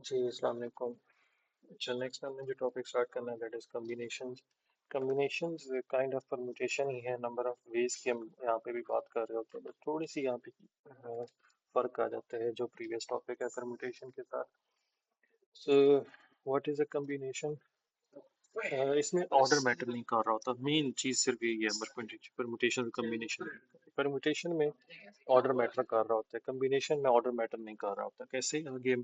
जी, अस्सलाम वालेकुम। अच्छा, नेक्स्ट हमने जो टॉपिक स्टार्ट करना है that is combinations. Combinations kind of permutation ही है, नंबर ऑफ वेज की हम यहाँ पे भी बात कर रहे होते हैं, बट थोड़ी सी यहाँ पे फर्क आ जाता है जो प्रीवियस टॉपिक है परम्यूटेशन के साथ। So what is a combination? इसमें ऑर्डर मैटर नहीं कर रहा होता, मेन चीज सिर्फ यही है परम्यूटेशन और कॉम्बिनेशन। परम्यूटेशन में ऑर्डर मैटर कर रहा होता है, कॉम्बिनेशन में ऑर्डर मैटर नहीं कर रहा होता। कैसे? आगे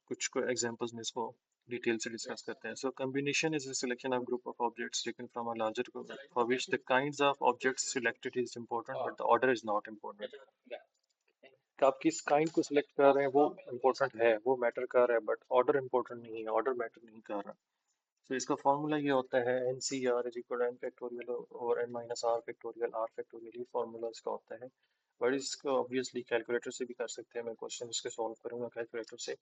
कुछ एग्जांपल्स में इसको डिटेल से डिस्कस करते हैं। So combination is a selection of group of objects taken from a larger group for which the kinds of objects selected is important but the order is not important. कि आप किस kind को select कर रहे हैं वो important है, वो मैटर कर रहा है, बट ऑर्डर इंपॉर्टेंट नहीं है, ऑर्डर मैटर नहीं कर रहा। तो इसका फॉर्मूला ये होता है n C r is equal n factorial और एन माइनस आर फैक्टोरियल। ये फॉर्मूला इसका होता है। बट इसको ऑब्वियसली कैलकुलेटर से भी कर सकते हैं। मैं क्वेश्चन इसके सॉल्व करूंगा कैलकुलेटर से।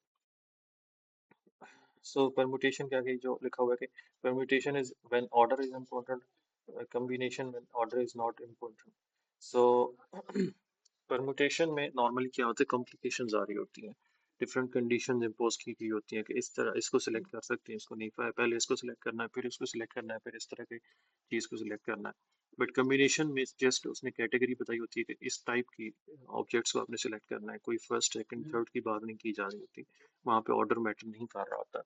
सो परम्यूटेशन क्या है जो लिखा हुआ है कि permutation is when order is important, combination when order is not important. So permutation में नॉर्मली क्या होता है, कॉम्प्लिकेशंस आ रही होती हैं, डिफरेंट कंडीशंस इम्पोज की गई होती हैं कि इस तरह इसको सिलेक्ट कर सकते हैं, इसको नहीं, पहले इसको सिलेक्ट करना है, फिर इसको सिलेक्ट करना है, फिर इस तरह की चीज़ को सिलेक्ट करना है। बट कॉम्बिनेशन में जस्ट उसने कैटेगरी बताई होती है कि इस टाइप की ऑब्जेक्ट्स को आपने सिलेक्ट करना है, कोई फर्स्ट सेकंड थर्ड की बात नहीं की जा रही होती, वहाँ पे ऑर्डर मैटर नहीं कर रहा होता।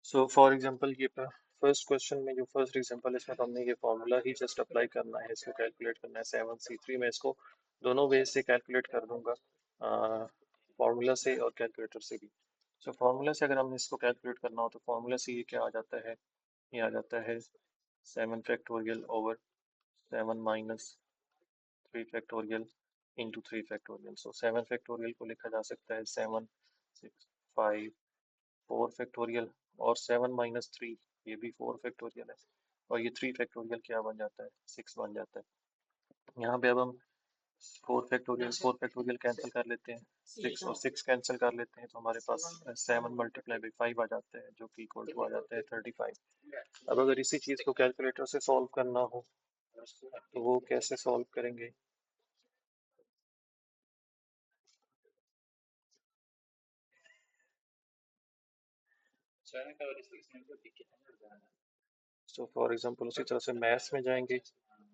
सो फॉर एग्जांपल ये फर्स्ट क्वेश्चन में जो फर्स्ट एग्जांपल है इसमें तो हमने ये फॉर्मूला ही जस्ट अप्लाई करना है, इसको कैलकुलेट करना है 7c3 में। इसको दोनों वे से कैलकुलेट कर दूंगा, फॉर्मूला से और कैलकुलेटर से भी। सो फार्मूला से अगर हमने इसको कैलकुलेट करना हो तो फार्मूला से ये क्या आ जाता है, ये आ जाता है 7 factorial over 7 - 3 factorial into 3 factorial. So 7 factorial को लिखा जा सकता है 7, 6, 5, 4 फैक्टोरियल, और 7 - 3 ये भी 4 फैक्टोरियल है, और ये 3 फैक्टोरियल क्या बन जाता है, 6 बन जाता है। यहाँ पे अब हम 4 फैक्टोरियल कैंसिल कर लेते हैं, 6 और 6 कैंसिल कर लेते हैं, तो हमारे पास 7 × 5 आ जाता है, जो कि इक्वल टू आ जाता है 35। अब अगर इसी चीज़ को कैलकुलेटर से सॉल्व करना हो तो वो कैसे सॉल्व करेंगे? सो फॉर एग्जांपल उसी तरह से मैथ्स में जाएंगे,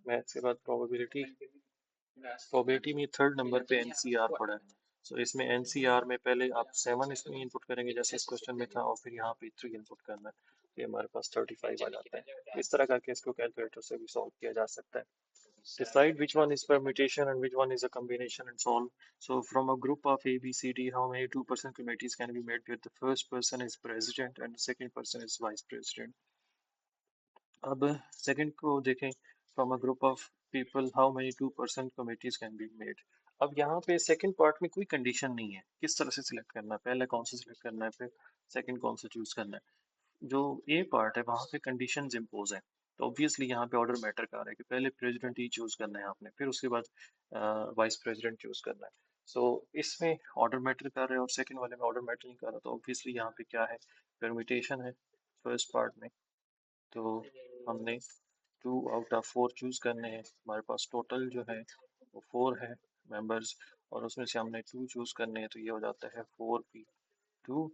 मैथ्स के बाद प्रोबेबिलिटी, प्रोबेबिलिटी में थर्ड नंबर पे एनसीआर पड़ा है। सो इसमें एनसीआर में पहले आप 7 इसमें इनपुट करेंगे जैसे इस क्वेश्चन में था, और फिर यहाँ पे 3 इनपुट करना है, तो ये हमारे पास 35 आ जाता है। इस तरह करके इसको कैलकुलेटर से भी सॉल्व किया जा सकता है। Decide which one is permutation and which one is a combination and solve. So from a group of A, B, C, D, how many two-person committees can be made where the first person is president and the second person is vice president? अब second को देखें, from a group of people how many 2% committees can be made. अब यहाँ पे second part में कोई condition नहीं है किस तरह से सिलेक्ट करना है, पहले कौन सा सिलेक्ट करना है, फिर सेकंड कौन सा चूज करना है। जो ए पार्ट है वहाँ पे कंडीशंस इम्पोज हैं, तो ऑब्वियसली यहाँ पे ऑर्डर मैटर कर रहा है कि पहले प्रेसिडेंट ही चूज करना है आपने, फिर उसके बाद वाइस प्रेसिडेंट चूज करना है। सो इसमें ऑर्डर मैटर कर रहा है और सेकंड वाले में ऑर्डर मैटर नहीं कर रहा, तो ऑब्वियसली यहाँ पे क्या है, परम्यूटेशन है फर्स्ट पार्ट में। तो हमने 2 आउट ऑफ 4 चूज करने हैं, हमारे पास टोटल जो है वो 4 है मेंबर्स, और उसमें से हमने 2 चूज करने हैं, तो ये हो जाता है 4p2।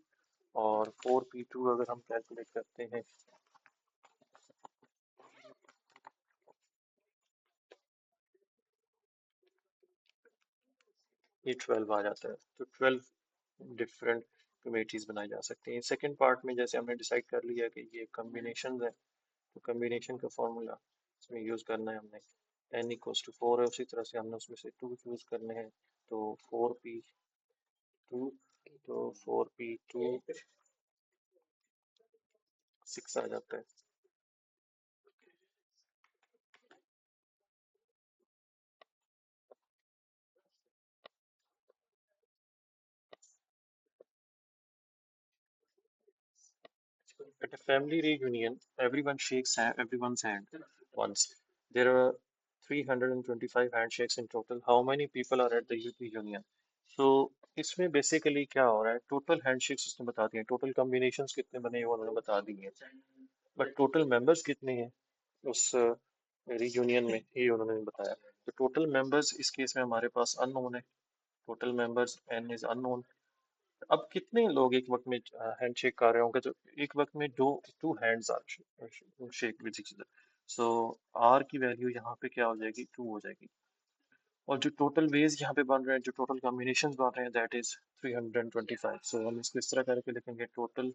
और 4p2 अगर हम कैलकुलेट करते हैं, ये 12 आ जाता है, तो 12 डिफरेंट कमेटीज बनाई जा सकती हैं। सेकंड पार्ट में जैसे हमने डिसाइड कर लिया कि ये कॉम्बिनेशन है, तो कॉम्बिनेशन का फॉर्मूला इसमें यूज करना है हमने, n = 4 है, उसी तरह से हमने उसमें से 2 चूज करने हैं, तो 4p2, तो 4p2 6 आ जाता है। At a family reunion, everyone shakes everyone's hand once. There are 325 handshakes in total. How many people are at the reunion? So इसमें बेसिकली क्या हो रहा है, टोटल हैंडशेक्स उसने बता दिए, टोटल कॉम्बिनेशंस कितने बने हैं वो उन्होंने बता दी है, बट टोटल मेंबर्स कितने हैं उस रियूनियन में ये उन्होंने नहीं बताया। तो टोटल मेंबर्स इस केस में हमारे पास अननोन है, total members n is unknown, अब कितने लोग एक वक्त में हैंड शेक कर रहे होंगे, तो एक वक्त में दो two hands are shake with each other. So r की वैल्यू यहाँ पे क्या हो जाएगी, 2 हो जाएगी। और जो टोटल वेज यहाँ पे बन रहे हैं, जो टोटल कॉम्बिनेशन बन रहे हैं, दैट इज 325। सो हम इसको इस तरह करके लिखेंगे, टोटल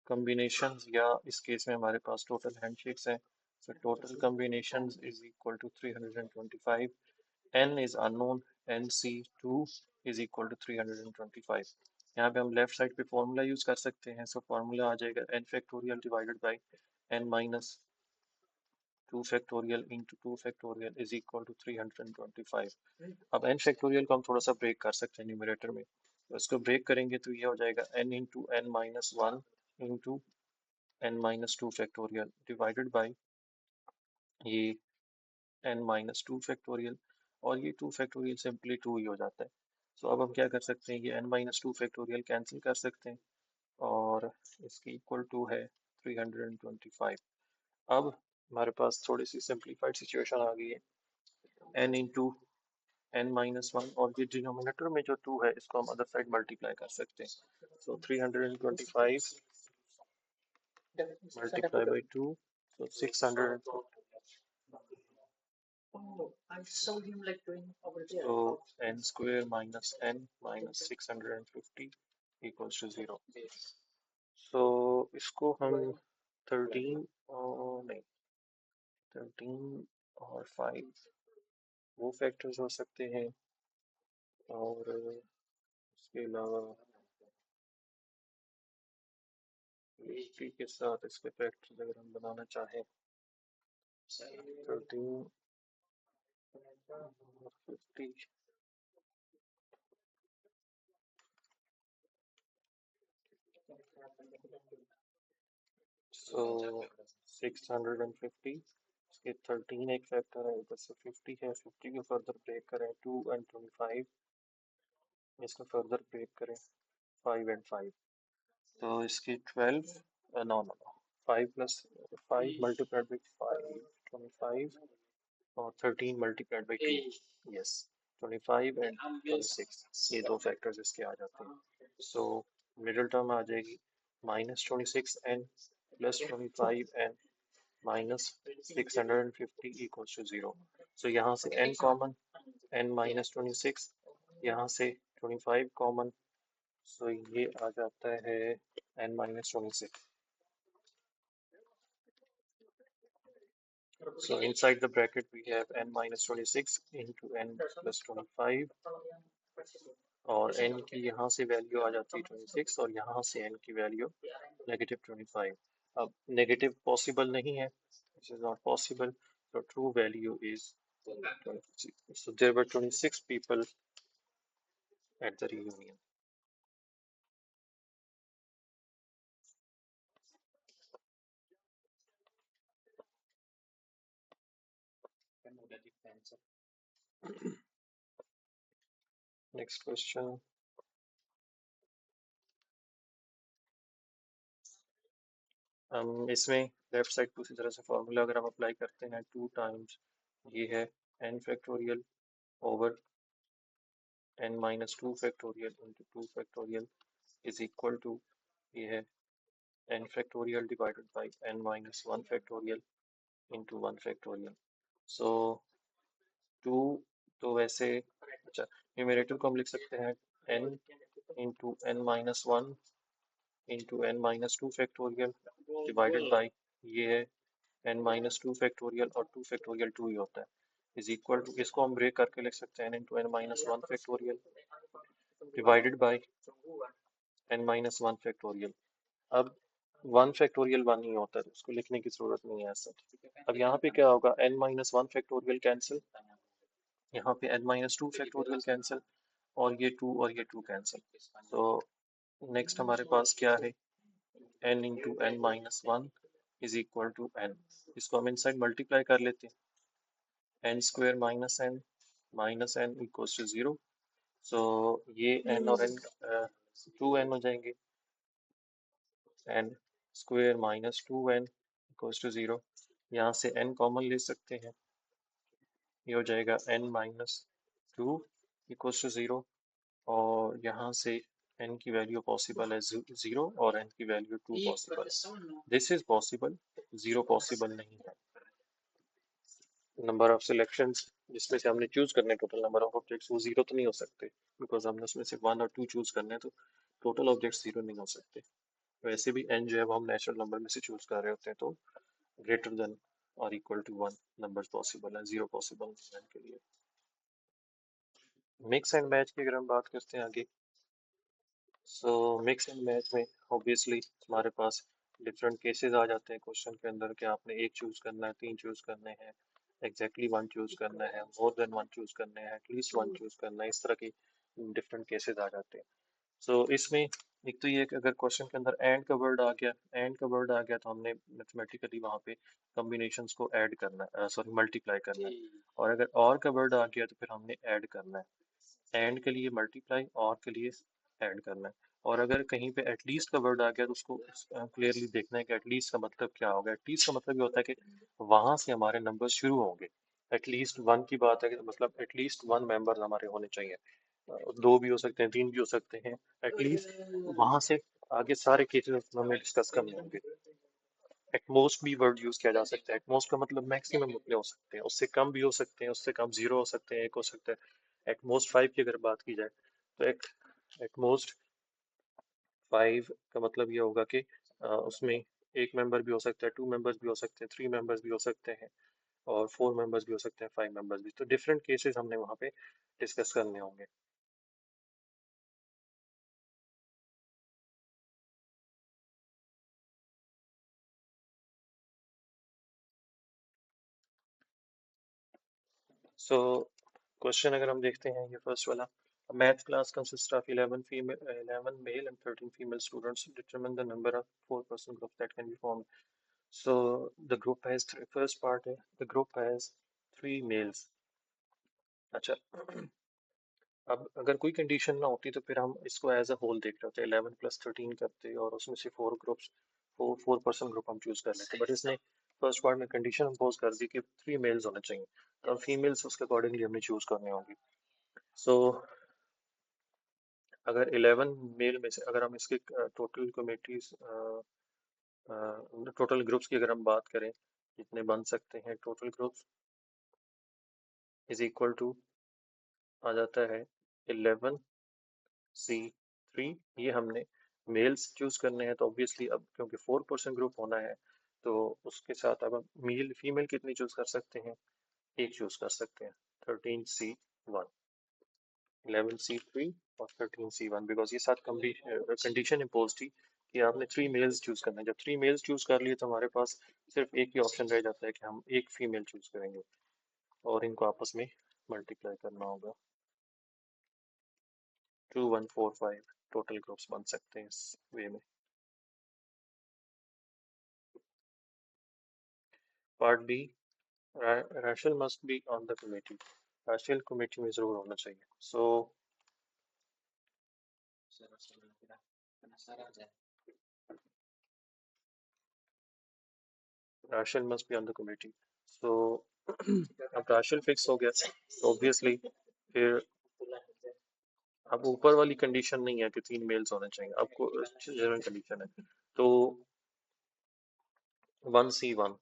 कॉम्बिनेशंस, या इस केस में हमारे पास टोटल हैंडशेक्स हैं। So total combinations is equal to 325। n is unknown, nc2 is equal to 325। यहाँ पे हम लेफ्ट साइड पे फॉर्मूला यूज कर सकते हैं। सो फॉर्मूला आ जाएगा n factorial divided by n minus 2 factorial into 2 factorial is equal to 325। अब n फैक्टोरियल को हम थोड़ा सा ब्रेक कर सकते हैं न्यूमरेटर में, तो इसको ब्रेक करेंगे तो ये हो जाएगा n into n minus 1 into n minus 2 factorial divided by ये n माइनस 2 फैक्टोरियल, और ये 2 फैक्टोरियल सिंपली 2 ही हो जाता है। सो अब हम क्या कर सकते हैं, ये n माइनस 2 फैक्टोरियल कैंसिल कर सकते हैं, और इसकी इक्वल टू है 325। अब हमारे पास थोड़ी सी सिंप्लीफाइड सिचुएशन आ गई है, n इंटू n माइनस 1, और ये डिनोमिनेटर में जो 2 है इसको हम अदर साइड मल्टीप्लाई कर सकते हैं। सो 325 multiply by 2, so 600। So n square minus n minus 650 equals to 0। So इसको हम 13 और नहीं 13 और 5 वो फैक्टर्स हो सकते हैं, और इसके अलावा 80 के साथ इसके फैक्टर्स अगर हम बनाना चाहें, 13 और 50। So 650, इसके 13 एक फैक्टर है, ऊपर से 50 है, 50 को फर्दर ब्रेक करें 2 एंड 25, इसको फर्दर ब्रेक करें 5 एंड 5, तो इसकी 12, no no no 5 plus 5 multiplied by 5 25, और 13 मल्टीप्लाइड बाई 2, यस 25 एंड 26, ये दो फैक्टर्स इसके आ जाते हैं। सो मिडिल टर्म आ जाएगी minus 26 n plus 25 n minus 650 equals to 0। So यहाँ से n कॉमन, n माइनस 26, यहाँ से 25 कॉमन, सो ये आ जाता है n minus 26। So inside the bracket we have n minus 26 into n plus 25, और n की यहाँ से वैल्यू आ जाती है 26, और यहाँ से n की वैल्यू नेगेटिव 25। अब नेगेटिव पॉसिबल नहीं है, this is not possible, so true value is 26. So there were 26 people at the reunion. Next question. इसमें लेफ्ट साइड को उसी तरह से फॉर्मूला अगर हम अप्लाई करते हैं, 2 टाइम्स ये है n factorial over n minus 2 factorial into 2 factorial is equal to, ये है n factorial divided by n minus 1 factorial into 1 factorial. So 2 तो वैसे, अच्छा न्यूमरेटर को हम लिख सकते हैं n into n minus 1 into n minus 2 factorial divided by ये है n माइनस 2 फैक्टोरियल, और 2 फैक्टोरियल 2 ही होता है, इज इक्वल टू, इसको हम ब्रेक करके लिख सकते हैं n into n minus 1 factorial divided by n minus 1 factorial. अब 1 फैक्टोरियल 1 ही होता है, उसको लिखने की जरूरत नहीं है ऐसा। अब यहाँ पे क्या होगा, n माइनस 1 फैक्टोरियल कैंसिल, यहाँ पे n माइनस 2 फैक्टोरियल कैंसिल, और ये 2 और ये 2 कैंसिल। तो नेक्स्ट हमारे पास क्या है, n into n minus 1 is equal to n, इसको हम इनसाइड मल्टीप्लाई कर लेते हैं, n square minus n equals to 0। So ये n और n 2n हो जाएंगे, n square minus 2n equals to 0। यहाँ से n कॉमन ले सकते हैं, ये हो जाएगा n माइनस 2 इक्वल्स टू 0। और यहाँ से n की वैल्यू पॉसिबल है 0 और n की वैल्यू 2 पॉसिबल है। दिस इज पॉसिबल, 0 पॉसिबल नहीं है। नंबर ऑफ सिलेक्शंस जिसमें से हमने चूज करने टोटल नंबर ऑफ ऑब्जेक्ट्स वो 0 तो नहीं हो सकते, बिकॉज हमने उसमें से 1 और 2 चूज करने हैं, तो टोटल ऑब्जेक्ट्स 0 नहीं हो सकते। वैसे भी n जो है वो हम नेचुरल नंबर में से चूज कर रहे होते हैं, तो ग्रेटर देन और इक्वल टू 1 नंबर पॉसिबल है, 0 पॉसिबल नहीं है n के लिए। मिक्स एंड मैच की अगर हम बात करते हैं आगे, सो मिक्स एंड मैच में ऑब्वियसली हमारे पास डिफरेंट केसेस आ जाते हैं क्वेश्चन के अंदर कि आपने एक चूज करना है, तीन चूज करने हैं, एग्जैक्टली वन चूज करना है, मोर देन वन चूज करने हैं, एटलीस्ट वन चूज करना है, इस तरह की डिफरेंट केसेस आ जाते हैं। सो इसमें एक तो ये कि अगर क्वेश्चन के अंदर एंड का वर्ड आ गया, एंड का वर्ड आ गया तो हमने मैथमेटिकली वहाँ पे कॉम्बिनेशंस को ऐड करना है, सॉरी मल्टीप्लाई करना है। और अगर और का वर्ड आ गया तो फिर हमने ऐड करना है, एंड के लिए मल्टीप्लाई, और के लिए ऐड करना है। और अगर कहीं पे एटलीस्ट का वर्ड आ गया तो उसको क्लियरली देखना है कि एटलीस्ट का मतलब क्या होगा। एटलीस्ट का मतलब ये होता है कि वहां से हमारे नंबर शुरू होंगे। एटलीस्ट वन की बात है कि मतलब एटलीस्ट वन मेंबर हमारे होने चाहिए, दो भी हो सकते हैं, तीन भी हो सकते हैं, एटलीस्ट वहां से आगे सारे केसेस हमें डिस्कस करने होंगे। एटमोस्ट भी वर्ड यूज किया जा सकता है। एटमोस्ट का मतलब मैक्सिमम कितने हो सकते हैं, उससे कम भी हो सकते हैं, उससे कम 0 हो सकते हैं, एक हो सकता है। एटमोस्ट 5 की अगर बात की जाए तो एक एटमोस्ट 5 का मतलब ये होगा कि उसमें एक मेंबर भी हो सकता है, टू मेंबर्स भी हो सकते हैं, थ्री मेंबर्स भी हो सकते हैं, और फोर मेंबर्स भी हो सकते हैं, फाइव मेंबर्स भी। तो डिफरेंट केसेस हमने वहाँ पे डिस्कस करने होंगे। सो क्वेश्चन अगर हम देखते हैं ये फर्स्ट वाला, math class consists of 11 male and 13 female students. Determine the number of four-person group that can be formed. So the group has first part है, the group has three males. अच्छा, अब अगर कोई कंडीशन ना होती तो फिर हम इसको एज अ होल देख रहे होते, 11 प्लस 13 करते और उसमें से four groups, four person group हम चूज कर लेते। बट इसने फर्स्ट पार्ट में कंडीशन इम्पोज कर दी कि थ्री मेल्स होने चाहिए, तो अब फीमेल्स उसके अकॉर्डिंगली हमने चूज करने होंगी। सो अगर 11 मेल में से अगर हम इसके टोटल कमेटीज, टोटल ग्रुप्स की अगर हम बात करें जितने बन सकते हैं, total groups is equal to आ जाता है 11C3। ये हमने मेल्स चूज करने हैं, तो ऑब्वियसली अब क्योंकि 4% ग्रुप होना है तो उसके साथ अब हम मेल फीमेल कितनी चूज कर सकते हैं, एक चूज कर सकते हैं, 13C1, 11C3 और 13C1, बिकॉज ये साथ कंडीशन इम्पोज थी कि आपने थ्री मेल्स चूज करना है। जब थ्री मेल्स चूज कर लिए तो हमारे पास सिर्फ एक ही ऑप्शन रह जाता है कि हम एक फीमेल चूज करेंगे और इनको आपस में मल्टीप्लाई करना होगा। 2 1 4 5 टोटल ग्रुप्स बन सकते हैं इस वे में। Part B, Rachel must be on the committee. Rachel committee में जरूर होना चाहिए। So Rachel must be on the committee. So अब राशेल फिक्स हो गया तो ऑब्वियसली फिर अब ऊपर वाली कंडीशन नहीं है कि तीन मेल्स होने चाहिए, आपको जनरल कंडीशन है। तो 1C1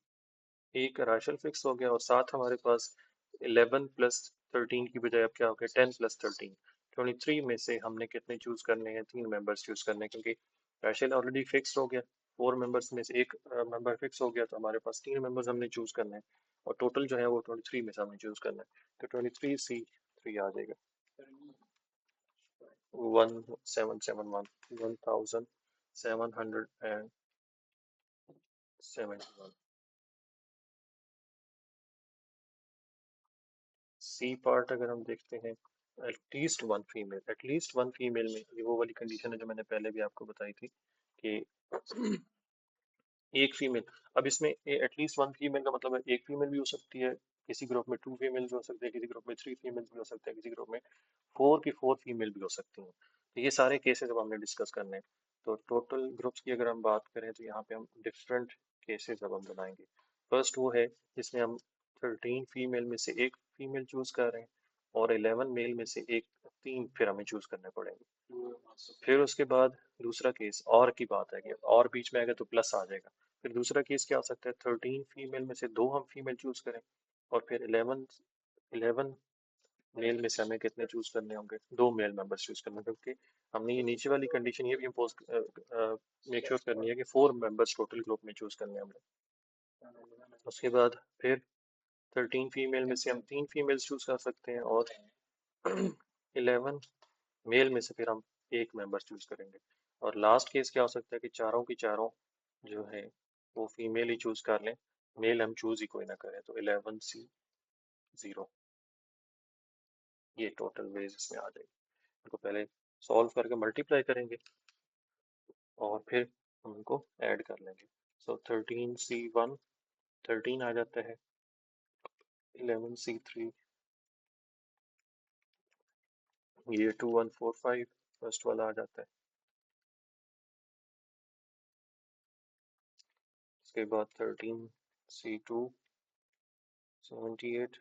एक राशेल फिक्स हो गया, और साथ हमारे पास 11 प्लस 13 की बजाय अब क्या हो गया 10 प्लस 13, 23 में से हमने कितने चूज करने हैं, तीन मेंबर्स चूज करने हैं, क्योंकि राशेल ऑलरेडी फिक्स हो गया। फोर मेंबर्स में से एक मेंबर फिक्स हो गया तो हमारे पास तीन मेंबर्स हमने चूज करने हैं, और टोटल जो है वो 23 में से हमने चूज करना है, तो 23C3 आ जाएगा। 1771, 1771। सी पार्ट अगर हम देखते हैं, at least one female, at least one female में ये वो वाली कंडीशन है जो मैंने पहले भी आपको बताई थी कि एक फीमेल। अब इसमें एटलीस्ट वन फीमेल का मतलब है एक फीमेल भी हो सकती है किसी ग्रुप में, टू फीमेल भी हो सकते हैं किसी ग्रुप में, थ्री फीमेल भी हो सकते हैं किसी ग्रुप में, फोर की फोर फीमेल भी हो सकती हैं। तो ये सारे केसेस अब हमने डिस्कस करने हैं। तो टोटल ग्रुप्स की अगर हम बात करें तो यहाँ पे हम डिफरेंट केसेस अब हम बनाएंगे। फर्स्ट वो है जिसमें हम 13 फीमेल में से एक फीमेल चूज कर रहे हैं और 11 मेल में से एक 3 फिर हमें चूज करने पड़ेंगे। फिर उसके बाद दूसरा केस और की बात है कि और बीच में आएगा तो प्लस आ जाएगा। फिर दूसरा केस क्या हो सकता है, 13 फीमेल में से 2 हम फीमेल चूज करें, और फिर 11 मेल में से हमें कितने चूज करने होंगे, 2 मेल मेंबर्स चूज करने, क्योंकि हमने ये नीचे वाली कंडीशन ये भी इम्पोज मेक श्योर करनी है कि 4 मेंबर्स टोटल ग्रुप में चूज करने हैं हमने। उसके बाद फिर 13 फीमेल में से हम 3 फीमेल्स चूज कर सकते हैं, और 11 मेल में से फिर हम एक मेंबर चूज करेंगे। और लास्ट केस क्या हो सकता है कि चारों की चारों जो है वो फीमेल ही चूज कर लें, मेल हम चूज ही कोई ना करें, तो 11C0 ये टोटल वेज इसमें आ जाएगी। इनको पहले सॉल्व करके मल्टीप्लाई करेंगे और फिर हम इनको ऐड कर लेंगे। सो 13C1 13 आ जाता है, 11C3 ये 2145 फर्स्ट वाला आ जाता है। उसके बाद 13C2 78,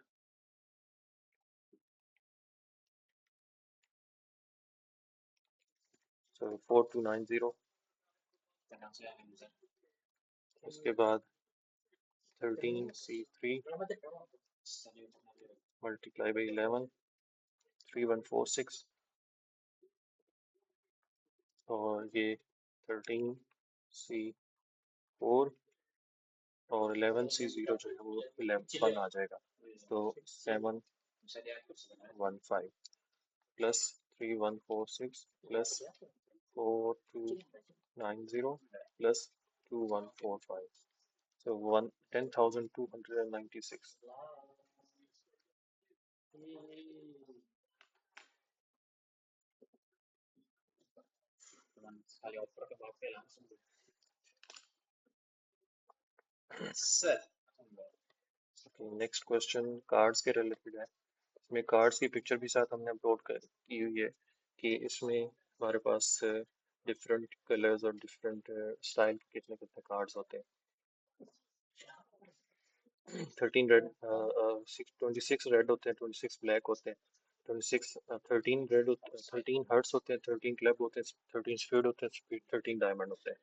so 4290। उसके बाद 13C3 मल्टीप्लाई बाई 11 3146, और ये 13C4 और 11C0 जो है वो 11 आ जाएगा, तो 715 plus 3146 plus 4290 plus 2145, so 10,296। Next question cards के रिलेटेड है। इसमें कार्ड्स की पिक्चर भी साथ हमने अपलोड कर की हुई है कि इसमें हमारे पास डिफरेंट कलर्स और डिफरेंट स्टाइल के कितने कितने कार्ड्स होते हैं। 13 रेड 26 रेड होते हैं, 26 ब्लैक होते हैं, 26 13 रेड 13 हर्ट्स होते हैं, 13 क्लब होते हैं, 13 स्पीड होते हैं, 13 डायमंड होते हैं।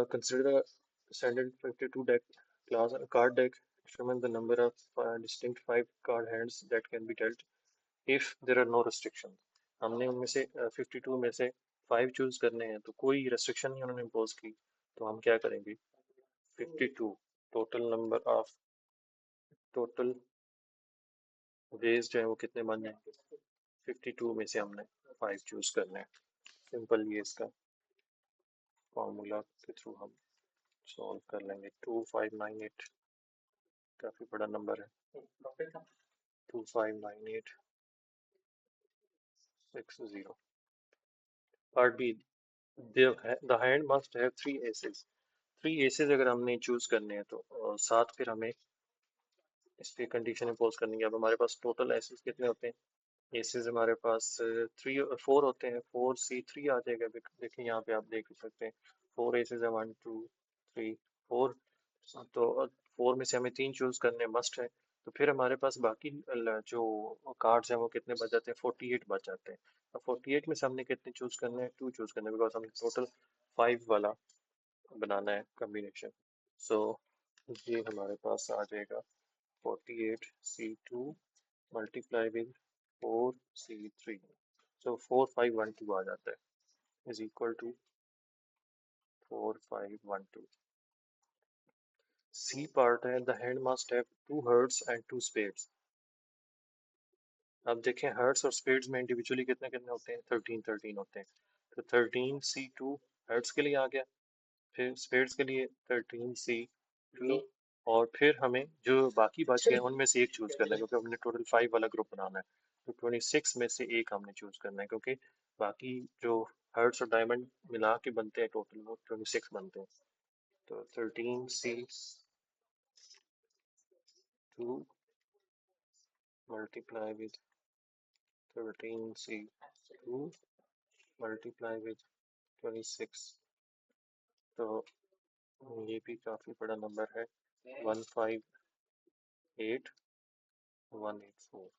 Consider a standard 52 deck class card deck. Determine the number of distinct 5 card hands that can be dealt if there are no restrictions. हमने उनमें से 52 में से 5 चूज करने हैं, तो कोई रेस्ट्रिक्शन नहीं उन्होंने इम्पोज की, तो हम क्या करेंगे, 52 total number of total ways जो है वो कितने बन जाएंगे, 52 में से हमने 5 चूज करने हैं। सिंपल ये इसका फॉर्मूला के थ्रू हम सॉल्व कर लेंगे। 2598 काफी बड़ा नंबर है, 259860। Part B, the hand must have 3 aces। 3 aces अगर हमने चूज करने हैं तो साथ फिर हमें इस पे कंडीशन इम्पोज करनी है। अब हमारे पास टोटल एसेस कितने होते हैं, एसेस हमारे पास 4 होते हैं, 4C3 आ जाएगा। देखिए यहाँ पे आप देख सकते हैं 4 एसेस है, 1 2 3 4, तो 4 में से हमें 3 चूज करने मस्ट है। तो फिर हमारे पास बाकी जो कार्ड्स हैं वो कितने बच जाते हैं, 48 बच जाते हैं। अब 48 में से हमने कितने चूज करने हैं, 2 चूज करने हैं, बिकॉज हमने टोटल 5 वाला बनाना है कम्बिनेशन। सो ये हमारे पास आ जाएगा 48C2 मल्टीप्लाई विद 4C3, सो 4512 आ जाता है, is equal to 4512। C part है, the hand must have 2 hearts and 2 spades. अब देखें हर्ट्स और स्पेड्स में इंडिविजुअली कितने कितने होते हैं, 13 होते हैं। तो 13C2 हर्ट्स के लिए आ गया, फिर स्पेड्स के लिए 13C2, और फिर हमें जो बाकी बच गए उनमें से एक चूज करना है, क्योंकि हमने टोटल 5 वाला ग्रुप बनाना है। तो 26 में से एक हमने चूज करना है, क्योंकि बाकी जो हर्ट्स और डायमंड मिला के बनते हैं टोटल वो 26 बनते हैं। तो 13C2 multiply with 13C2 multiply with 26, तो ये भी काफी बड़ा नंबर है, 158184।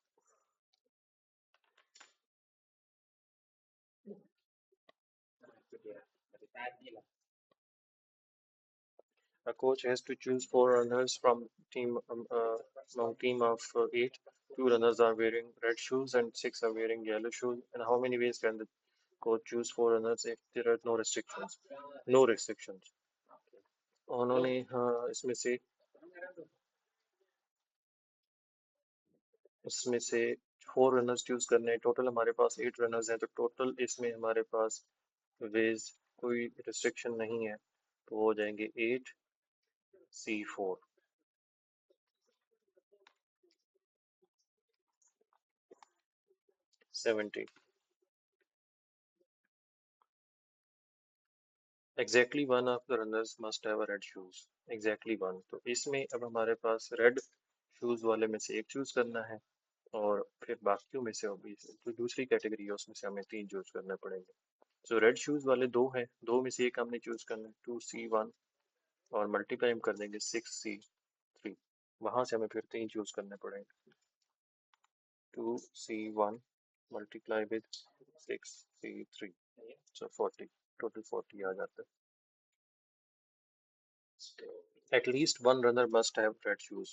A coach has to choose four runners from team of eight. Two runners are wearing red shoes and six are wearing yellow shoes. And how many ways can the coach choose four runners if there are no restrictions? No restrictions. उन्होंने इसमें से four runners choose करने हैं total हमारे पास eight runners हैं तो total इसमें हमारे पास वेज कोई रिस्ट्रिक्शन नहीं है तो हो जाएंगे 8C4 70 exactly one of the runners must have read shoes exactly one तो इसमें अब हमारे पास रेड शूज वाले में से एक चूज करना है और फिर बाकियों में से अभी जो दूसरी कैटेगरी है उसमें से हमें तीन चूज करने पड़ेंगे सो रेड शूज वाले दो हैं दो में से एक हमने चूज करना है 2C1 और मल्टीप्लाई हम कर देंगे 6C3 वहां से हमें फिर तीन चूज करने पड़ेंगे 2C1 multiply with 6C3 so 40 total 40 आ जाता है at least one runner must have read shoes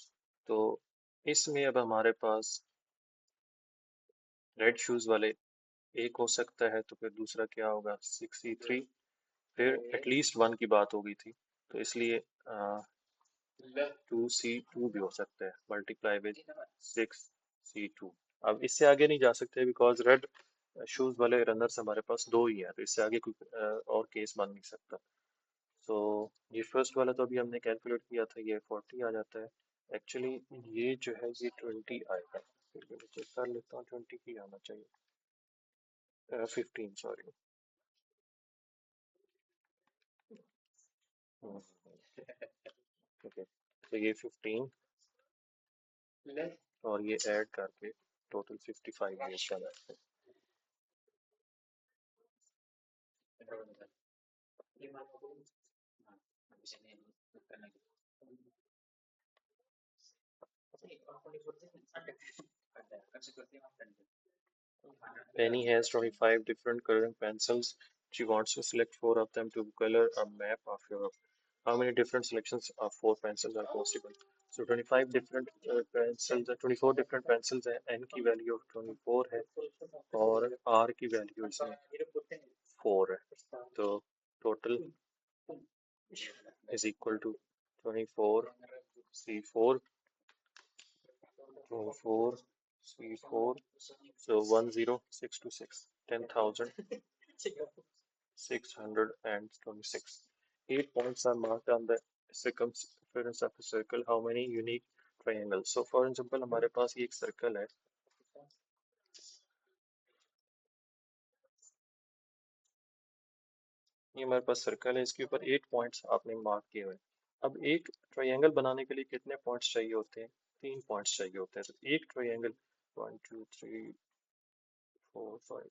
तो इसमें अब हमारे पास रेड शूज वाले एक हो सकता है तो फिर दूसरा क्या होगा 6C3 फिर एटलीस्ट वन की बात हो गई थी तो इसलिए 2C2 भी हो सकता है मल्टीप्लाई विद 6C2 अब इससे आगे नहीं जा सकते बिकॉज रेड शूज वाले रनर्स हमारे पास दो ही हैं तो इससे आगे कोई और केस बन नहीं सकता तो ये फर्स्ट वाला तो अभी हमने कैलकुलेट किया था ये 40 आ जाता है एक्चुअली ये जो है ये 20 आएगा फिर मैं चेक कर लेता हूँ 20 ही आना चाहिए 15 सॉरी ओके तो ये 15 और ये ऐड करके टोटल 55 ये इसका है Penny has 25 different coloring pencils. She wants to select four of them to color a map of Europe. How many different selections of four pencils are possible? So 25 different pencils, 24 different pencils है, N की value of 24 है और R की value इसमें 4 है. तो total is equal to 24 C4 24 C4 so 10626 10,626 8 points are marked on the circumference of a circle how many unique triangles so for example हमारे पास ये एक सर्कल है ये हमारे पास सर्कल है इसके ऊपर 8 पॉइंट्स आपने मार्क किए हुए हैं अब एक ट्रायंगल बनाने के लिए कितने पॉइंट्स चाहिए होते हैं 3 पॉइंट्स चाहिए होते हैं तो एक ट्रायंगल 1 2 3 4 5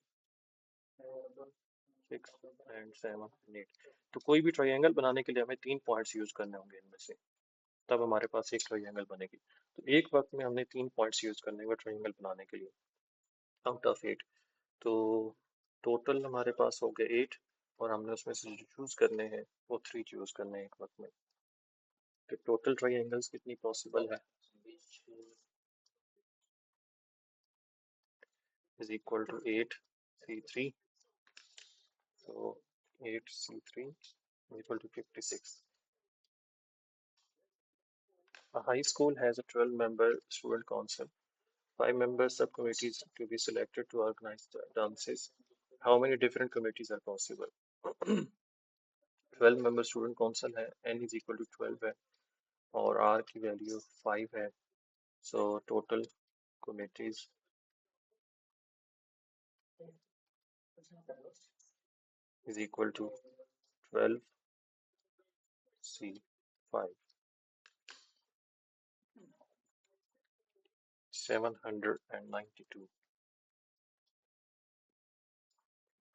6 एंड 7 एंड 8 तो कोई भी ट्रायंगल बनाने के लिए हमें 3 पॉइंट्स यूज करने होंगे इनमें से तब हमारे पास एक ट्रायंगल बनेगी तो एक वक्त में हमने 3 पॉइंट्स यूज करने होंगे ट्रायंगल बनाने के लिए आउट ऑफ 8 तो टोटल हमारे पास हो गए 8 और हमने उसमें से जो चूज करने हैं वो 3 चूज करने हैं एक वक्त में तो टोटल ट्रायंगल्स कितनी पॉसिबल है is equal to 8C3 so 8C3 is equal to 56 a high school has a 12-member student council 5-member subcommittees to be selected to organize the dances how many different committees are possible 12-member student council है n is equal to 12 है और r की value 5 है so total committees is equal to 12C5 792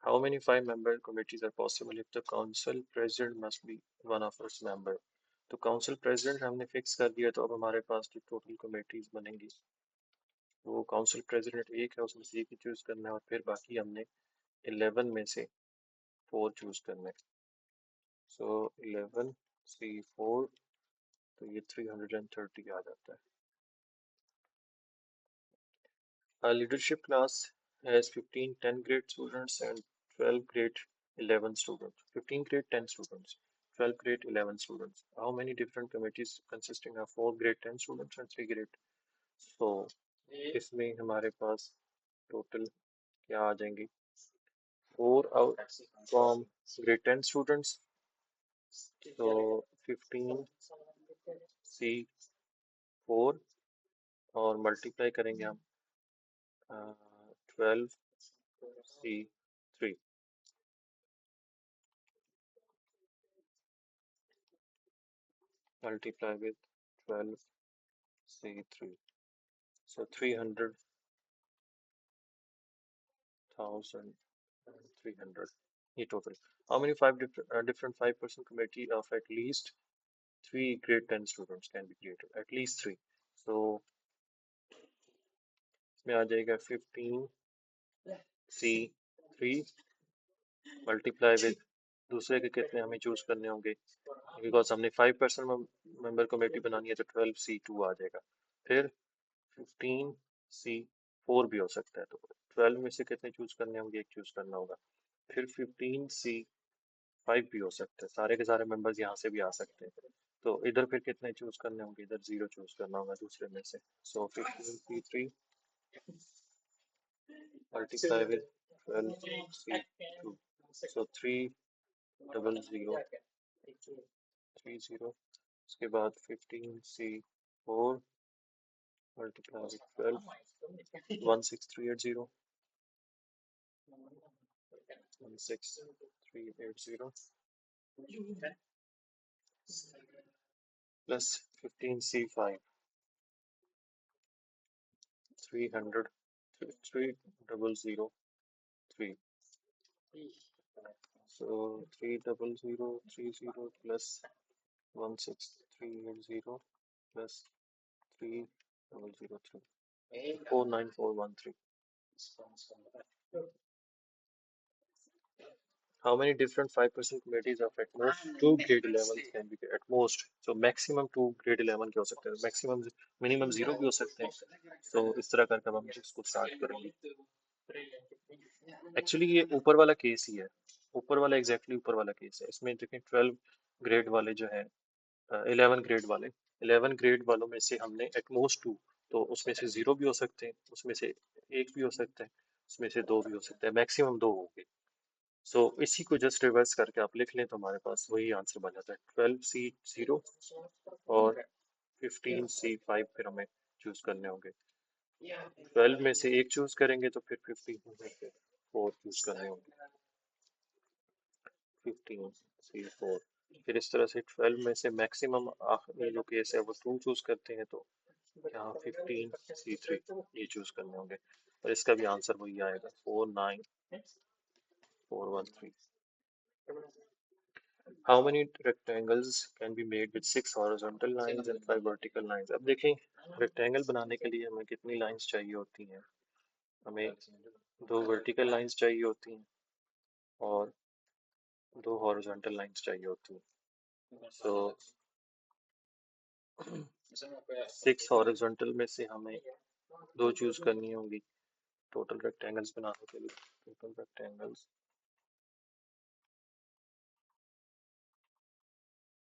How many five-member committees are possible if the council president must be one of its member? तो council president हमने fix कर दिया तो अब हमारे पास जो total committees बनेंगी वो council president एक है उसमें से एक ही choose करना है और फिर बाकी हमने 11 में से 4 choose करने हैं सो 11C4, तो ये 330 आ जाता है. A leadership class has 15 10 grade students and 12 grade 11 students. 15 grade 10 students, 12 grade 11 students. How many different committees consisting of 4 grade 10 students and 3 grade? So, इसमें हमारे पास total क्या आ जाएंगी? 4 out from grade 10 students. So 15C4 और multiply करेंगे हम 12C3. Multiply with 12C3. So 300,300. ये total. How many different 5% committee of at least 3 grade 10 students can be created? At least 3. So इसमें आ जाएगा 15C3 multiply with दूसरे के कितने हमें चूज करने होंगे, बिकॉज हमने 5% मेंबर कमेटी बनानी है, तो 12C2 आ जाएगा. फिर 15C4 भी हो सकता है, तो 12 में से कितने चूज करने होंगे, एक चूज करना होगा. फिर 15C5 भी हो सकता है, सारे के सारे मेंबर्स यहाँ से भी आ सकते हैं. तो इधर फिर कितने चूज करने होंगे, इधर 0 चूज करना होगा दूसरे में से. सो 15C3 multiply with 12C2. So 30030. उसके बाद 15C4 multiply with 12, 16380. 16380 plus 15C5, 300, 3003. So 30030 plus 16380 plus 3003, 49413. How many different 5% committees of at most 2 grade 11 can be at most? So maximum 2 grade 11 के हो सकते हैं, maximum minimum 0 भी हो सकते हैं. तो इस तरह करके हम इसको स्टार्ट करेंगे. एक्चुअली ये ऊपर वाला केस ही है, ऊपर वाला एग्जैक्टली ऊपर वाला केस है. इसमें देखें 12 ग्रेड वाले जो है, 11 ग्रेड वाले, 11 ग्रेड वालों में से हमने एट मोस्ट 2, तो उसमें से 0 भी हो सकते हैं, उसमें से एक भी हो सकता है, उसमें से 2 भी हो सकता है, मैक्सिमम 2 होंगे. सो इसी को जस्ट रिवर्स करके आप लिख लें तो हमारे पास वही आंसर बन जाता है. 12C0 और 15C5 फिर हमें चूज करने होंगे. 12 में से एक चूज करेंगे तो फिर 15 में से 4 चूज करने होंगे. 15C4. फिर इस तरह से 12 में से मैक्सिमम आखिरी जो केस है वो 2 चूज करते हैं, तो यहाँ 15C3 ये चूज करने होंगे, और इसका भी आंसर वही आएगा, 49413. How many rectangles can be made with 6 horizontal lines and 5 vertical lines? अब देखें रेक्टेंगल बनाने के लिए हमें कितनी लाइंस चाहिए होती हैं. हमें 2 वर्टिकल लाइंस चाहिए होती हैं और 2 हॉरिजॉन्टल लाइंस चाहिए होती हैं. सो 6 हॉरिजॉन्टल में से हमें 2 चूज करनी होंगी टोटल रेक्टेंगल्स बनाने के लिए. Total rectangles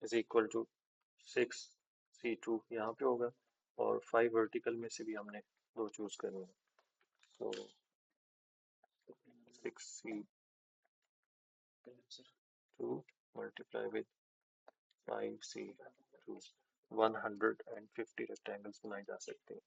is equal to 6C2 यहाँ पे होगा, और 5 वर्टिकल में से भी हमने 2 चूज करनी है. सो 6C2 multiply with 5C2, 150 rectangles बनाए जा सकते हैं.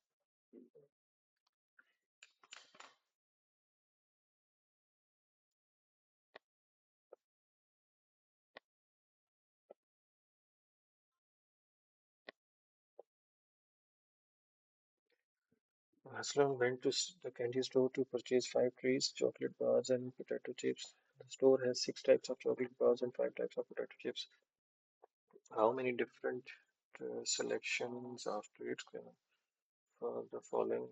Aslam went to the candy store to purchase 5 trays, chocolate bars and potato chips. The store has 6 types of chocolate bars and 5 types of potato chips. How many different selections of treats for the following?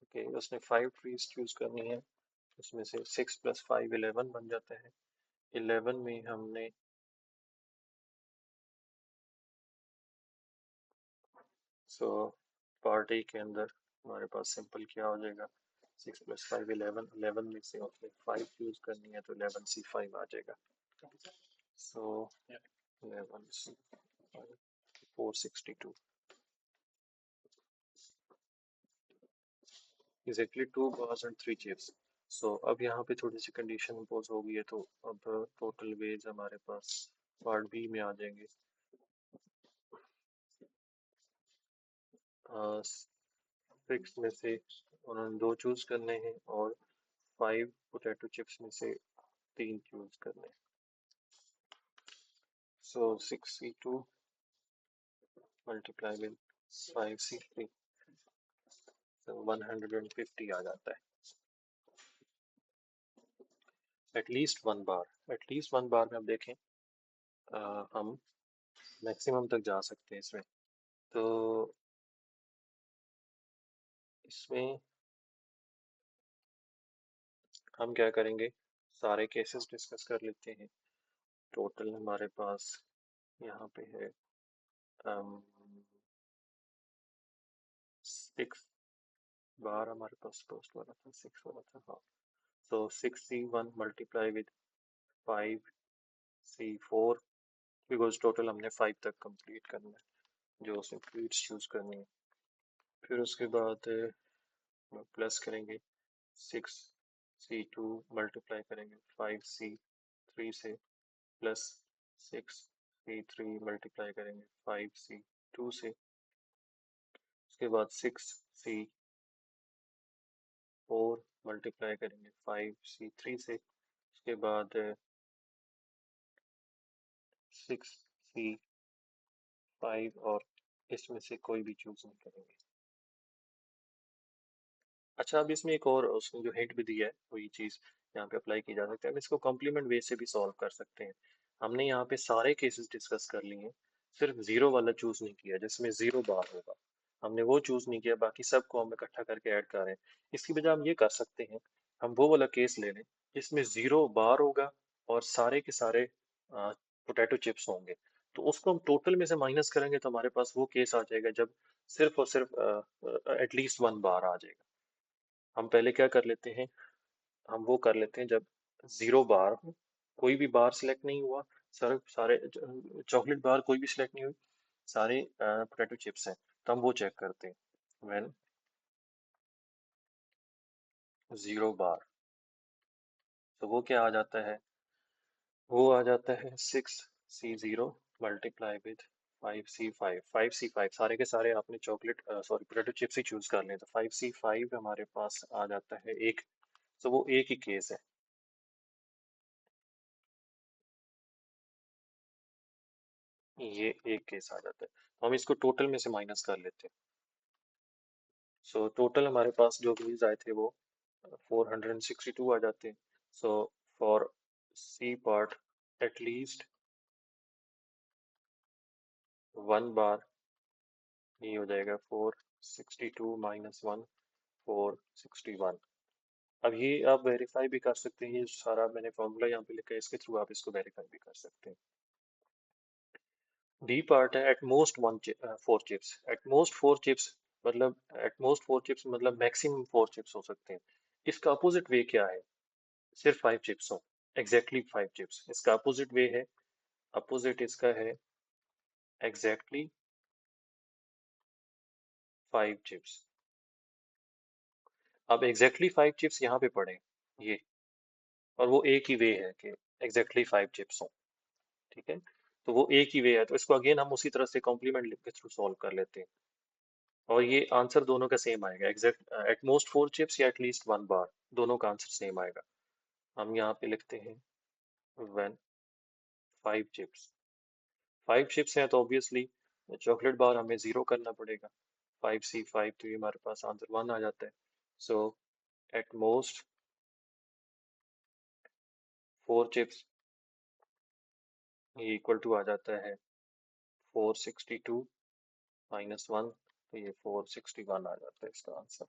Okay, उसने 5 trees choose करनी है, उसमें से 6 + 5 11 बन जाता है। 11 में हमने पार्ट ए के अंदर हमारे पास सिंपल क्या हो जाएगा, 6 + 5 11, 11 में से उसने 5 चूज करनी है तो 11C5 आ जाएगा। सो 11C5 462 exactly 2 bars and 3 chips। सो अब यहाँ पे थोड़ी सी कंडीशन इम्पोज हो गई है, तो अब टोटल वेज हमारे पास पार्ट बी में आ जाएंगे। 6 में से उन्होंने 2 चूज करने हैं और 5 पोटैटो चिप्स में से 3 चूज करने हैं। सो 6C2 मल्टीप्लाई विद 5C3, तो 150 आ जाता है। एटलीस्ट वन बार में अब देखें, हम मैक्सिमम तक जा सकते हैं इसमें। तो इसमें हम क्या करेंगे, सारे केसेस डिस्कस कर लेते हैं। टोटल हमारे पास यहाँ पे है 6 बार हमारे पास पोस्ट वाला था, 6 वाला था, हाँ। तो 6C1 multiply with 5C4, because total हमने 5 तक कंप्लीट करना है, जो उसमें फ्लूइड्स चूज करनी है। फिर उसके बाद प्लस करेंगे 6C2 मल्टीप्लाई करेंगे 5C3 से, प्लस 6C3 मल्टीप्लाई करेंगे 5C2 से, उसके बाद 6C4 मल्टीप्लाई करेंगे 5C3 से, उसके बाद 6C5 और इसमें से कोई भी चूज नहीं करेंगे। अच्छा, अब इसमें एक और उसने जो हिंट भी दिया है वही चीज़ यहाँ पे अप्लाई की जा सकती है। हम इसको कॉम्प्लीमेंट वे से भी सॉल्व कर सकते हैं। हमने यहाँ पे सारे केसेस डिस्कस कर लिए हैं, सिर्फ जीरो वाला चूज नहीं किया जिसमें 0 बार होगा, हमने वो चूज नहीं किया, बाकी सबको हम इकट्ठा करके ऐड कर रहे हैं। इसकी वजह हम ये कर सकते हैं, हम वो वाला केस ले लें जिसमें 0 बार होगा और सारे के सारे पोटैटो चिप्स होंगे, तो उसको हम टोटल में से माइनस करेंगे तो हमारे पास वो केस आ जाएगा जब सिर्फ और सिर्फ एटलीस्ट 1 बार आ जाएगा। हम पहले क्या कर लेते हैं, हम वो कर लेते हैं जब 0 बार हो, कोई भी बार सिलेक्ट नहीं हुआ, सारे चॉकलेट बार कोई भी सिलेक्ट नहीं हुई, सारे पोटैटो चिप्स हैं, तो हम वो चेक करते हैं। व्हेन 0 बार, तो वो क्या आ जाता है, वो आ जाता है 6C0 मल्टीप्लाई विद 5C5 सारे के सारे आपने चॉकलेट सॉरी पोटैटो चिप्स ही चूज कर लें, तो 5C5 हमारे पास आ जाता है एक, तो वो एक ही केस है। ये एक केस आ जाता है, तो हम इसको टोटल में से माइनस कर लेते हैं। सो टोटल हमारे पास जो व्यूज आए थे वो 462 आ जाते हैं। So for C part at least 1 बार, ये हो जाएगा 462 - 1 461। अब ये आप वेरीफाई भी कर सकते हैं, ये सारा मैंने फॉर्मूला यहाँ पे लिखा है, इसके थ्रू आप इसको वेरीफाई भी कर सकते हैं। डी पार्ट है at most 4 chips, at most 4 chips मतलब, एट मोस्ट 4 चिप्स मतलब मैक्सिमम 4 चिप्स हो सकते हैं। इसका अपोजिट वे क्या है, सिर्फ 5 चिप्स हो, एग्जैक्टली 5 चिप्स, इसका अपोजिट वे है, अपोजिट इसका है एग्जैक्टली 5 चिप्स। अब एग्जैक्टली 5 चिप्स यहाँ पे पड़े ये, और वो एक ही वे है कि एग्जैक्टली 5 चिप्स हो, ठीक है, तो वो एक ही वे है, तो इसको अगेन हम उसी तरह से कॉम्प्लीमेंट के थ्रू सॉल्व कर लेते हैं, और ये आंसर दोनों का सेम आएगा, एग्जैक्ट एट मोस्ट 4 चिप्स या एटलीस्ट 1 बार, दोनों का आंसर सेम आएगा। हम यहाँ पे लिखते हैं व्हेन 5 चिप्स, 5 चिप्स हैं तो ऑब्वियसली चॉकलेट बार हमें 0 करना पड़ेगा, 5C5, तो ये हमारे पास आंसर 1 आ जाता है। सो एट मोस्ट 4 चिप्स, ये इक्वल टू आ जाता है 462 - 1, तो ये 461 आ जाता है इसका answer.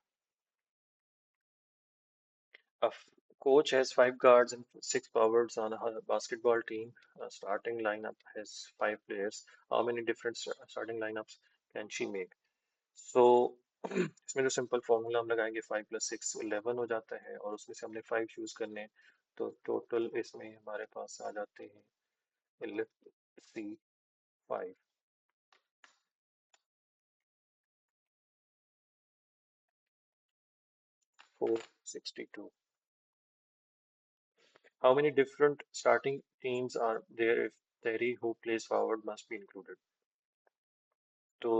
A coach has five guards and six forwards on a basketball team. A starting lineup has five players. How many different starting lineups can she make? So इसमें जो सिंपल फॉर्मूला हम लगाएंगे 5 + 6 11 हो जाता है और उसमें से हमने 5 चूज करने हैं तो टोटल इसमें हमारे पास आ जाते हैं let's see 5 462. How many different starting teams are there if Terry who plays forward must be included? तो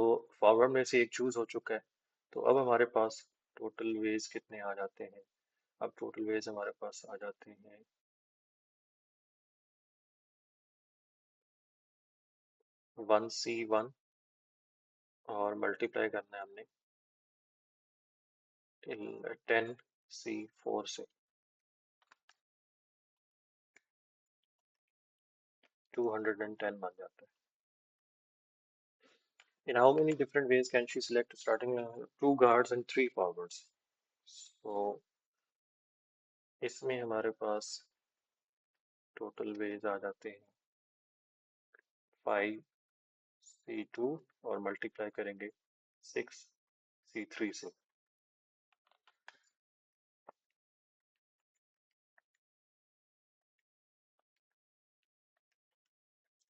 फॉरवर्ड में से एक चूज हो चुका है तो अब हमारे पास टोटल वेज कितने आ जाते हैं अब टोटल वेज हमारे पास आ जाते हैं 1C1 और मल्टीप्लाई करना है हमने 10C4 से 210 बन जाता है. In how many different ways can she select starting two guards and three forwards? So इसमें हमारे पास टोटल वेज आ जाते हैं 5C2 और मल्टीप्लाई करेंगे 6C3 से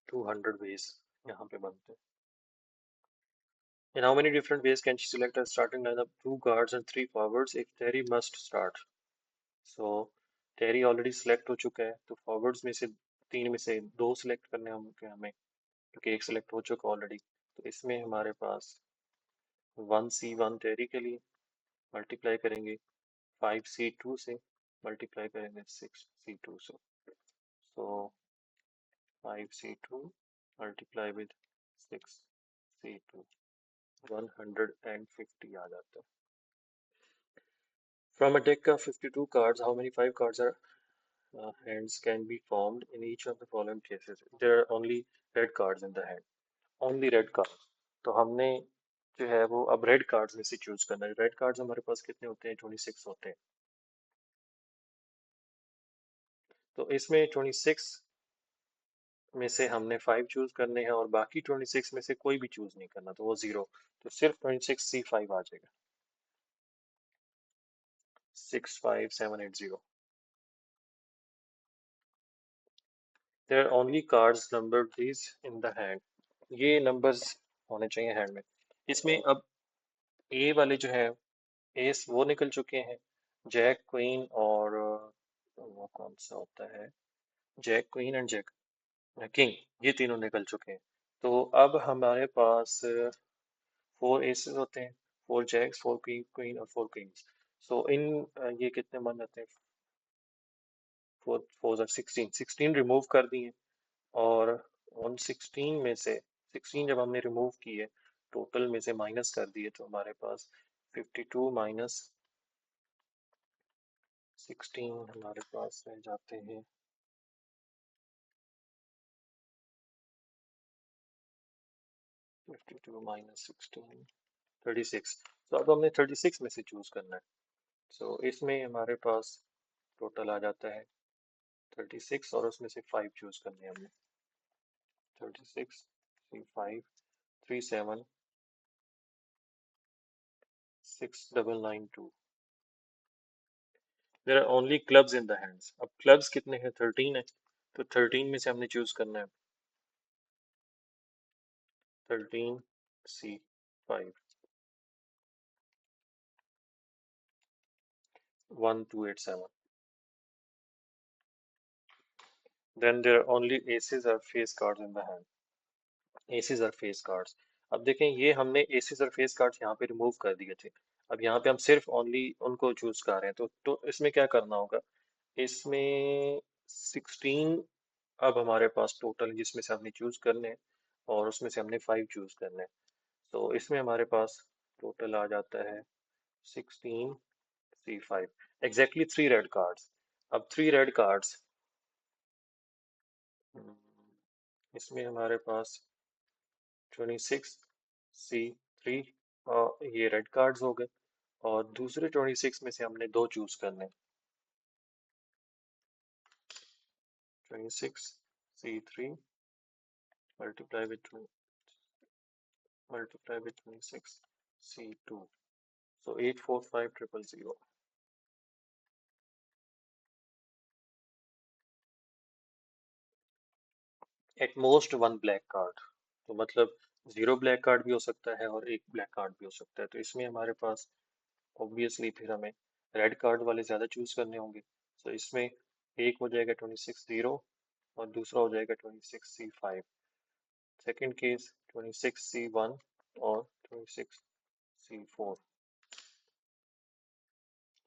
200 वेज यहाँ पे बनते हैं. In how many different ways can she select a starting lineup, two guards and three forwards if Terry must start? So Terry already select हो चुका है तो forwards में से तीन में से दो select करने होंगे हमें क्योंकि एक select हो चुका ऑलरेडी तो इसमें हमारे पास 1C1 Terry के लिए मल्टीप्लाई करेंगे 5C2 से मल्टीप्लाई करेंगे 6C2 से so 5C2 multiply with 6C2 150 आ जाता है. From a deck of 52 cards, how many 5 cards are hands can be formed in each of the following cases? There are only red cards in the hand. Only red cards. तो हमने जो है वो अब red cards में से choose करना है. रेड कार्ड्स हमारे पास कितने होते हैं 26 होते हैं तो इसमें 26 में से हमने 5 चूज करने हैं और बाकी 26 में से कोई भी चूज नहीं करना तो वो 0 तो सिर्फ 26C5 आ जाएगा 65780. There are only cards numbered these in the hand. ये नंबर्स होने चाहिए हैंड में. इसमें अब ए वाले जो है एस वो निकल चुके हैं जैक क्वीन और वो कौन सा होता है jack queen and jack king ये तीनों निकल चुके हैं तो अब हमारे पास 4 एसेस होते हैं 4 जैक्स 4 क्वीन और 4 किंग्स सो इन ये कितने बन जाते हैं 4 4 16 रिमूव कर दिए और उन 16 में से 16 जब हमने रिमूव किए टोटल में से माइनस कर दिए तो हमारे पास 52 माइनस 16 हमारे पास रह जाते हैं 52 माइनस 16 36 तो अब हमें 36 में से चूज करना है सो इसमें हमारे पास टोटल आ जाता है 36 और उसमें से 5 चूज करने हैं हमने 36 5 37 6992. There are only clubs in the hands. अब clubs कितने हैं 13 है तो 13 में से हमने चूज करना है 13C5 1287. Then there are only aces or face cards in the hand. Aces or face cards. अब देखें ये हमने aces और face cards यहाँ पे रिमूव कर दिए थे अब यहाँ पे हम सिर्फ ओनली उनको चूज कर रहे हैं तो इसमें क्या करना होगा इसमें 16 अब हमारे पास टोटल जिसमें से हमने चूज करने हैं और उसमें से हमने 5 चूज करने हैं तो इसमें हमारे पास टोटल आ जाता है 16C5 एग्जैक्टली 3 रेड कार्ड्स अब 3 रेड कार्ड्स इसमें हमारे पास 26C3 और ये रेड कार्ड्स हो गए और दूसरे 26 में से हमने दो चूज करने 26 C3 multiply with 26 C2. So 845000. At most one black card, तो मतलब 0 ब्लैक कार्ड भी हो सकता है और एक ब्लैक कार्ड भी हो सकता है, तो इसमें हमारे पास ऑब्वियसली फिर हमें रेड कार्ड वाले ज़्यादा चूज करने होंगे। तो इसमें एक हो जाएगा 26 0 और दूसरा हो जाएगा 26 C5। सेकेंड केस 26 C1 और 26 C4।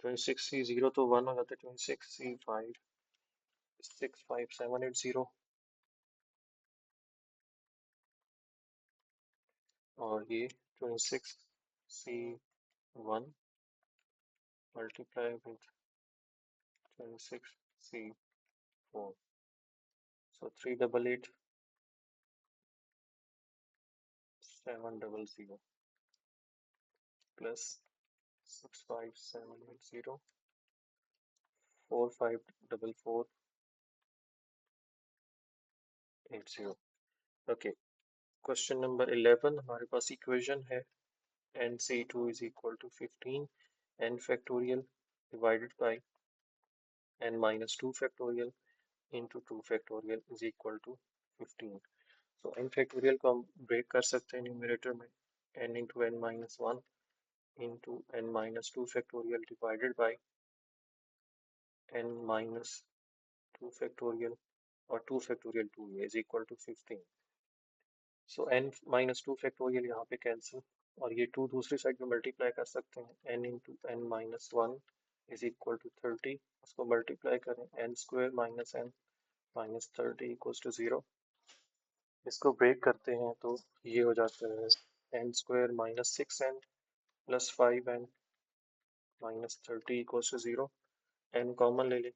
26 C0 तो 1 हो जाता है, 26 C5 65780 और ये 26 C1 multiply with 26 C4. So 388 700 plus 65780 454480. Okay, question number 11 हमारे पास इक्वेशन है nc2 is equal to 15 n factorial divided by n minus 2 factorial into 2 factorial is equal to 15. So n factorial को हम ब्रेक कर सकते हैं numerator में n into n minus 1 into n minus 2 factorial divided by n minus 2 factorial और 2 factorial 2 is equal to 15. So n minus 2 factorial यहाँ पे cancel और ये 2 दूसरी साइड में मल्टीप्लाई कर सकते हैं n into n minus 1 is equal to 30. उसको मल्टीप्लाई करें n square minus n minus 30 equals to 0. इसको ब्रेक करते हैं तो ये हो जाता है n square minus 6n plus 5n minus 30 equals to 0. n common ले लें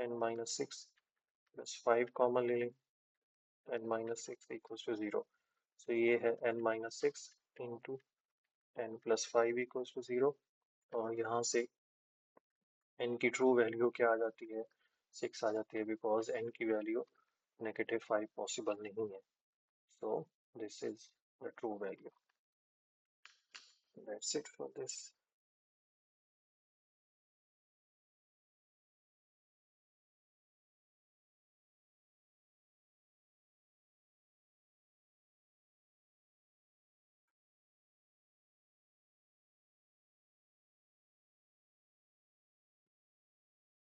n minus 6 plus 5 कॉमन ले लें n minus 6 equals to 0. So ये है n minus 6 into n plus 5 equals to 0 और यहाँ से n की ट्रू वैल्यू क्या आ जाती है 6 आ जाती है बिकॉज n की वैल्यू -5 पॉसिबल नहीं है। So this is the true value. That's it for this.